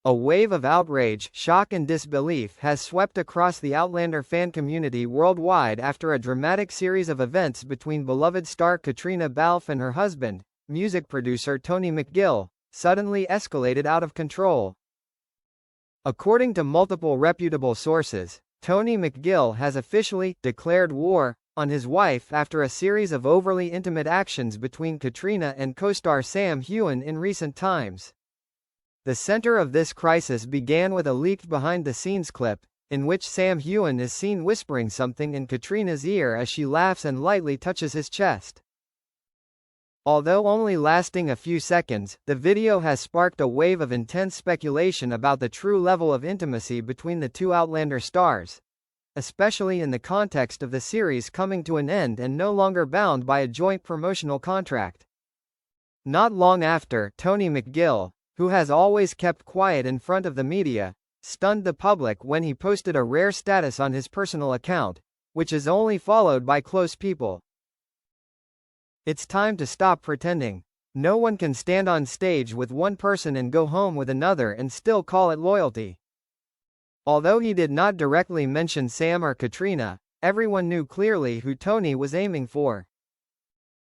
A wave of outrage, shock and disbelief has swept across the Outlander fan community worldwide after a dramatic series of events between beloved star Caitriona Balfe and her husband, music producer Tony McGill, suddenly escalated out of control. According to multiple reputable sources, Tony McGill has officially declared war on his wife after a series of overly intimate actions between Caitriona and co-star Sam in recent times. The center of this crisis began with a leaked behind-the-scenes clip, in which Sam is seen whispering something in Caitriona's ear as she laughs and lightly touches his chest. Although only lasting a few seconds, the video has sparked a wave of intense speculation about the true level of intimacy between the two Outlander stars, especially in the context of the series coming to an end and no longer bound by a joint promotional contract. Not long after, Tony McGill, who has always kept quiet in front of the media, stunned the public when he posted a rare status on his personal account, which is only followed by close people. "It's time to stop pretending. No one can stand on stage with one person and go home with another and still call it loyalty." Although he did not directly mention Sam or Caitriona, everyone knew clearly who Tony was aiming for.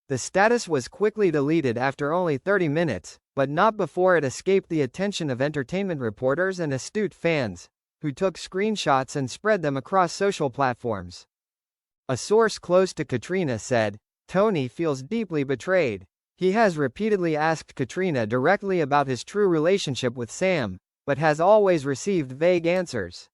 The status was quickly deleted after only 30 minutes, but not before it escaped the attention of entertainment reporters and astute fans, who took screenshots and spread them across social platforms. A source close to Caitriona said, "Tony feels deeply betrayed. He has repeatedly asked Caitriona directly about his true relationship with Sam, but has always received vague answers.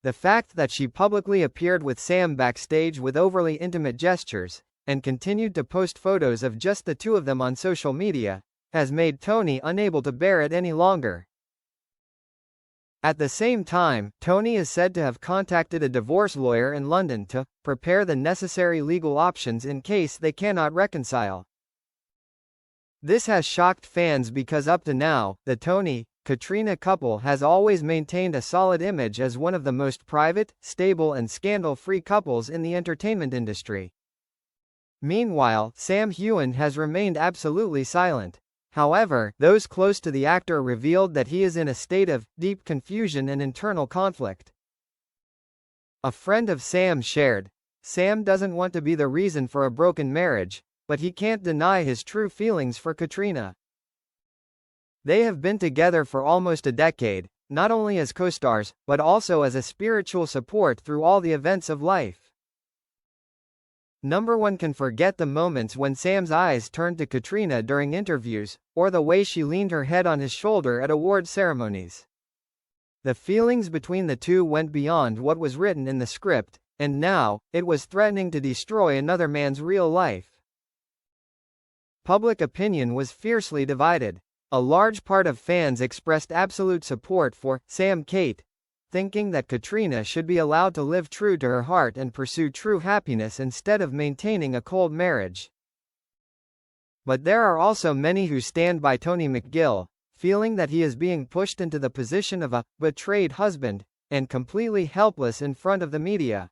The fact that she publicly appeared with Sam backstage with overly intimate gestures, and continued to post photos of just the two of them on social media, has made Tony unable to bear it any longer." At the same time, Tony is said to have contacted a divorce lawyer in London to prepare the necessary legal options in case they cannot reconcile. This has shocked fans because up to now, the Tony-Caitriona couple has always maintained a solid image as one of the most private, stable and scandal-free couples in the entertainment industry. Meanwhile, Sam has remained absolutely silent. However, those close to the actor revealed that he is in a state of deep confusion and internal conflict. A friend of Sam shared, "Sam doesn't want to be the reason for a broken marriage, but he can't deny his true feelings for Caitriona. They have been together for almost a decade, not only as co-stars, but also as a spiritual support through all the events of life." No one can forget the moments when Sam's eyes turned to Caitriona during interviews, or the way she leaned her head on his shoulder at award ceremonies. The feelings between the two went beyond what was written in the script, and now, it was threatening to destroy another man's real life. Public opinion was fiercely divided. A large part of fans expressed absolute support for Sam-Kate, thinking that Caitriona should be allowed to live true to her heart and pursue true happiness instead of maintaining a cold marriage. But there are also many who stand by Tony McGill, feeling that he is being pushed into the position of a betrayed husband, and completely helpless in front of the media.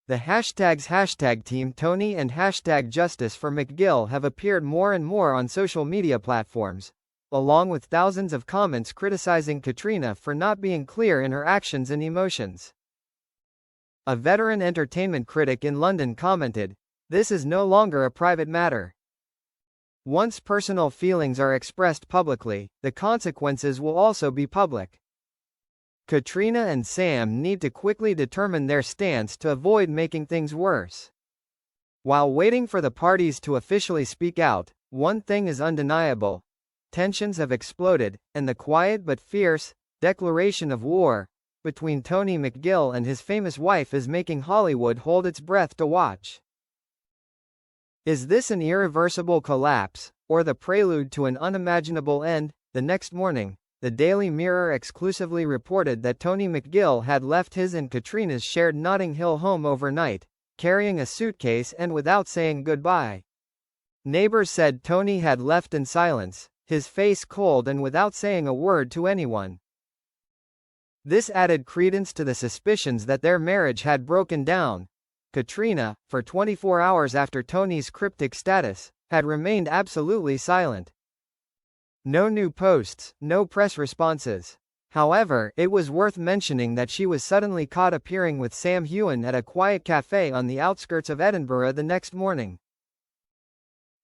The hashtags #TeamTony and #JusticeForMcGill have appeared more and more on social media platforms, along with thousands of comments criticizing Caitriona for not being clear in her actions and emotions. A veteran entertainment critic in London commented, "This is no longer a private matter. Once personal feelings are expressed publicly, the consequences will also be public. Caitriona and Sam need to quickly determine their stance to avoid making things worse." While waiting for the parties to officially speak out, one thing is undeniable. Tensions have exploded, and the quiet but fierce declaration of war between Tony McGill and his famous wife is making Hollywood hold its breath to watch. Is this an irreversible collapse, or the prelude to an unimaginable end? The next morning, the Daily Mirror exclusively reported that Tony McGill had left his and Caitriona's shared Notting Hill home overnight, carrying a suitcase and without saying goodbye. Neighbors said Tony had left in silence, his face cold and without saying a word to anyone. This added credence to the suspicions that their marriage had broken down. Caitriona, for 24 hours after Tony's cryptic status, had remained absolutely silent. No new posts, no press responses. However, it was worth mentioning that she was suddenly caught appearing with Sam Heughan at a quiet cafe on the outskirts of Edinburgh the next morning.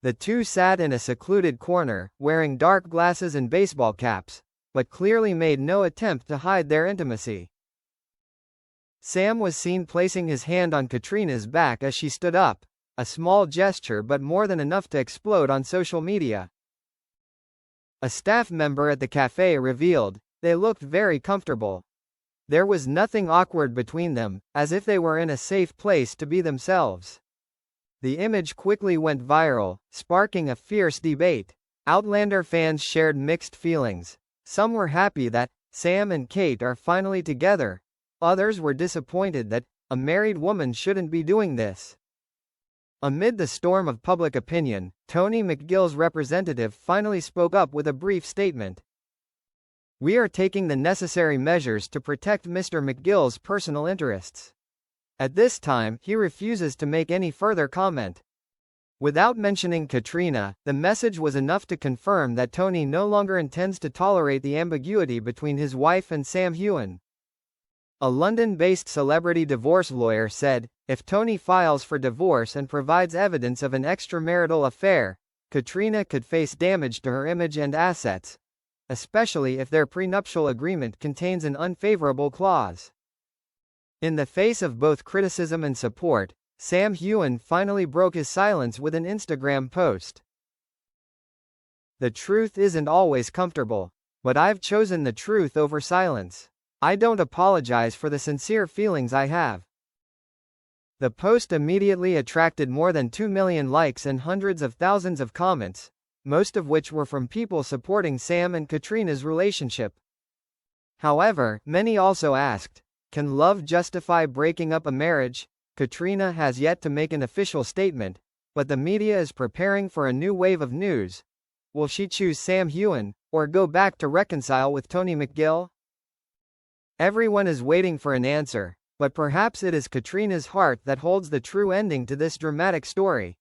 The two sat in a secluded corner, wearing dark glasses and baseball caps, but clearly made no attempt to hide their intimacy. Sam was seen placing his hand on Caitriona's back as she stood up, a small gesture but more than enough to explode on social media. A staff member at the cafe revealed, "They looked very comfortable. There was nothing awkward between them, as if they were in a safe place to be themselves." The image quickly went viral, sparking a fierce debate. Outlander fans shared mixed feelings. Some were happy that Sam and Kate are finally together. Others were disappointed that a married woman shouldn't be doing this. Amid the storm of public opinion, Tony McGill's representative finally spoke up with a brief statement. "We are taking the necessary measures to protect Mr. McGill's personal interests." At this time, he refuses to make any further comment. Without mentioning Caitriona, the message was enough to confirm that Tony no longer intends to tolerate the ambiguity between his wife and Sam Heughan. A London-based celebrity divorce lawyer said, if Tony files for divorce and provides evidence of an extramarital affair, Caitriona could face damage to her image and assets, especially if their prenuptial agreement contains an unfavorable clause. In the face of both criticism and support, Sam Heughan finally broke his silence with an Instagram post. "The truth isn't always comfortable, but I've chosen the truth over silence. I don't apologize for the sincere feelings I have." The post immediately attracted more than 2 million likes and hundreds of thousands of comments, most of which were from people supporting Sam and Caitriona's relationship. However, many also asked, can love justify breaking up a marriage? Caitriona has yet to make an official statement, but the media is preparing for a new wave of news. Will she choose Sam Heughan, or go back to reconcile with Tony McGill? Everyone is waiting for an answer, but perhaps it is Caitriona's heart that holds the true ending to this dramatic story.